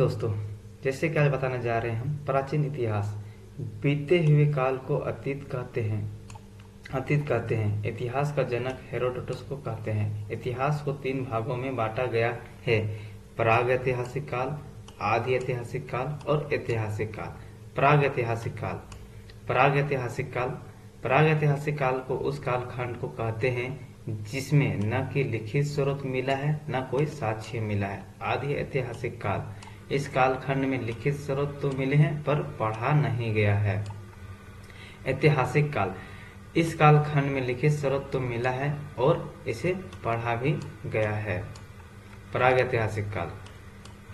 दोस्तों, जैसे कि आज बताने जा रहे हैं हम प्राचीन इतिहास। बीते हुए काल को अतीत कहते हैं। इतिहास का जनक हेरोडोटस को कहते हैं। इतिहास को 3 भागों में बांटा गया है: प्रागैतिहासिक काल, आदि ऐतिहासिक काल और ऐतिहासिक काल। प्रागैतिहासिक काल प्रागैतिहासिक काल को उस कालखंड को कहते हैं जिसमें न कि लिखित स्रोत मिला है न कोई साक्ष्य मिला है। आदि ऐतिहासिक काल, इस कालखंड में लिखित स्रोत तो मिले हैं पर पढ़ा नहीं गया है। ऐतिहासिक काल, इस कालखंड में लिखित स्रोत तो मिला है और इसे पढ़ा भी गया है। प्रागैतिहासिक काल,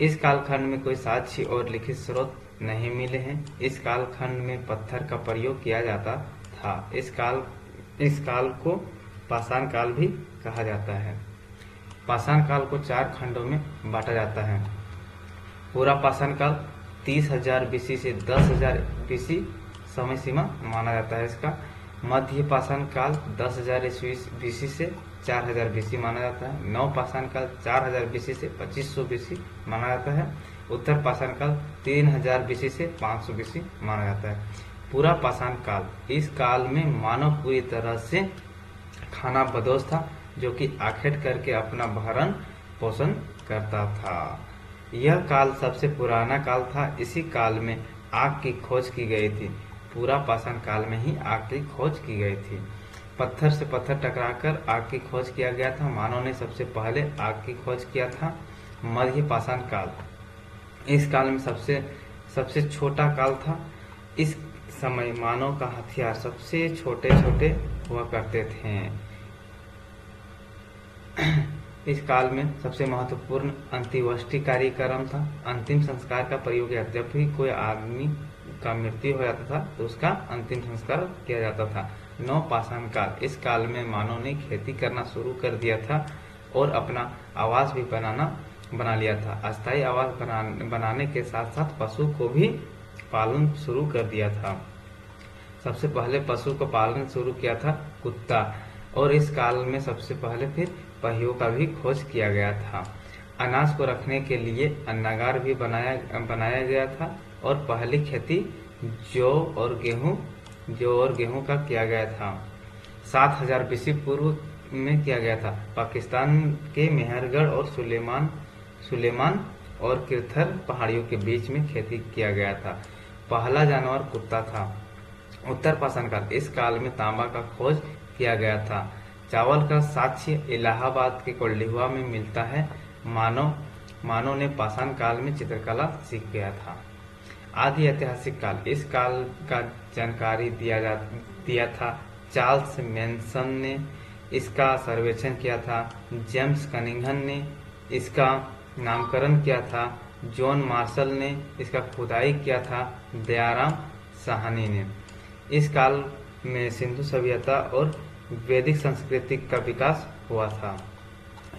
इस कालखंड में कोई साक्ष्य और लिखित स्रोत नहीं मिले हैं। इस कालखंड में पत्थर का प्रयोग किया जाता था। इस काल को पाषाण काल भी कहा जाता है। पाषाण काल को 4 खंडों में बांटा जाता है। पूरा पाषाण काल 30,000 बीसी से 10,000 बीसी समय सीमा माना जाता है इसका। मध्य पाषाण काल 10,000 बीसी से 4,000 बीसी माना जाता है। नव पाषाण काल 4,000 बीसी से 2,500 बीसी माना जाता है। उत्तर पाषाण काल 3,000 बीसी से 500 बीसी माना जाता है। पूरा पाषाण काल, इस काल में मानव पूरी तरह से खाना बदोश था, जो कि आखेट करके अपना भरण पोषण करता था। यह काल सबसे पुराना काल था। इसी काल में आग की खोज की गई थी। पूरा पाषाण काल में ही आग की खोज की गई थी। पत्थर से पत्थर टकराकर आग की खोज किया गया था। मानव ने सबसे पहले आग की खोज किया था। मध्य पाषाण काल, इस काल में सबसे छोटा काल था। इस समय मानव का हथियार सबसे छोटे छोटे हुआ करते थे। इस काल में सबसे महत्वपूर्ण अंत्येष्टि कार्यक्रम था। अंतिम संस्कार का प्रयोग किया। जब भी कोई आदमी का मृत्यु हो जाता था तो उसका अंतिम संस्कार किया जाता था। नव पाषाण काल, इस काल में मानव ने खेती करना शुरू कर दिया था और अपना आवास भी बना लिया था। अस्थायी आवास बनाने के साथ साथ पशु को भी पालन शुरू कर दिया था। सबसे पहले पशु का पालन शुरू किया था कुत्ता, और इस काल में सबसे पहले फिर पहियों का भी खोज किया गया था। अनाज को रखने के लिए अन्नागार भी बनाया गया था और पहली खेती जौ और गेहूं का किया गया था। 7,000 बीसी पूर्व में किया गया था। पाकिस्तान के मेहरगढ़ और सुलेमान और किरथर पहाड़ियों के बीच में खेती किया गया था। पहला जानवर कुत्ता था। उत्तर पाषाण काल, इस काल में तांबा का खोज किया गया था। चावल का साक्ष्य इलाहाबाद के कोल्डिहुआ में मिलता है। मानव ने पाषाण काल में चित्रकला सीख गया था। आदि ऐतिहासिक काल, इस काल का जानकारी दिया था चार्ल्स मैनसन ने। इसका सर्वेक्षण किया था जेम्स कनिंघम ने। इसका नामकरण किया था जॉन मार्शल ने। इसका खुदाई किया था दयाराम साहनी ने। इस काल में सिंधु सभ्यता और वैदिक संस्कृति का विकास हुआ था।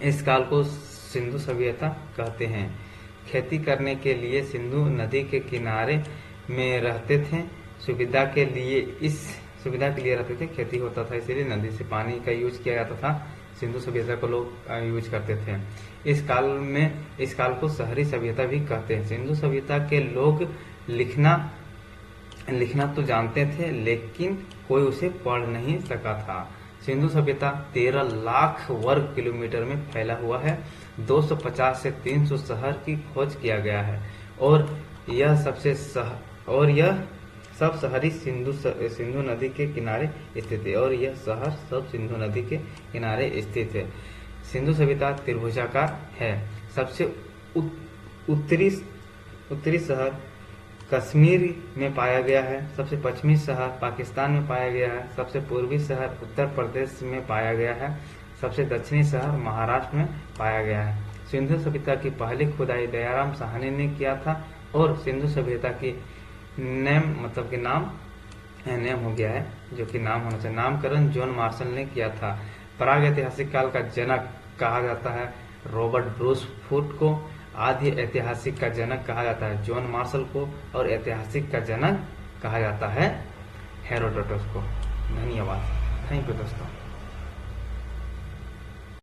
इस काल को सिंधु सभ्यता कहते हैं। खेती करने के लिए सिंधु नदी के किनारे में रहते थे। सुविधा के लिए रहते थे। खेती होता था, इसीलिए नदी से पानी का यूज किया जाता था। सिंधु सभ्यता को लोग यूज करते थे। इस काल को शहरी सभ्यता भी कहते हैं। सिंधु सभ्यता के लोग लिखना तो जानते थे, लेकिन कोई उसे पढ़ नहीं सका था। सिंधु सभ्यता 13 लाख वर्ग किलोमीटर में फैला हुआ है। 250 से 300 शहर की खोज किया गया है और यह सब शहरी सिंधु नदी के किनारे स्थित है। और यह शहर सब सिंधु नदी के किनारे स्थित है। सिंधु सभ्यता त्रिभुजाकार है। सबसे उत्तरी शहर कश्मीर में पाया गया है। सबसे पश्चिमी शहर पाकिस्तान में पाया गया है। सबसे पूर्वी शहर उत्तर प्रदेश में पाया गया है। सबसे दक्षिणी शहर महाराष्ट्र में पाया गया है। सिंधु सभ्यता की पहली खुदाई दयाराम साहनी ने किया था और सिंधु सभ्यता की नेम हो गया है, जो कि नाम होना चाहिए। नामकरण जॉन मार्शल ने किया था। प्रागैतिहासिक काल का जनक कहा जाता है रॉबर्ट ब्रूस फूट को। आदि ऐतिहासिक का जनक कहा जाता है जॉन मार्शल को और ऐतिहासिक का जनक कहा जाता है हेरोडोटस को। धन्यवाद। थैंक यू दोस्तों।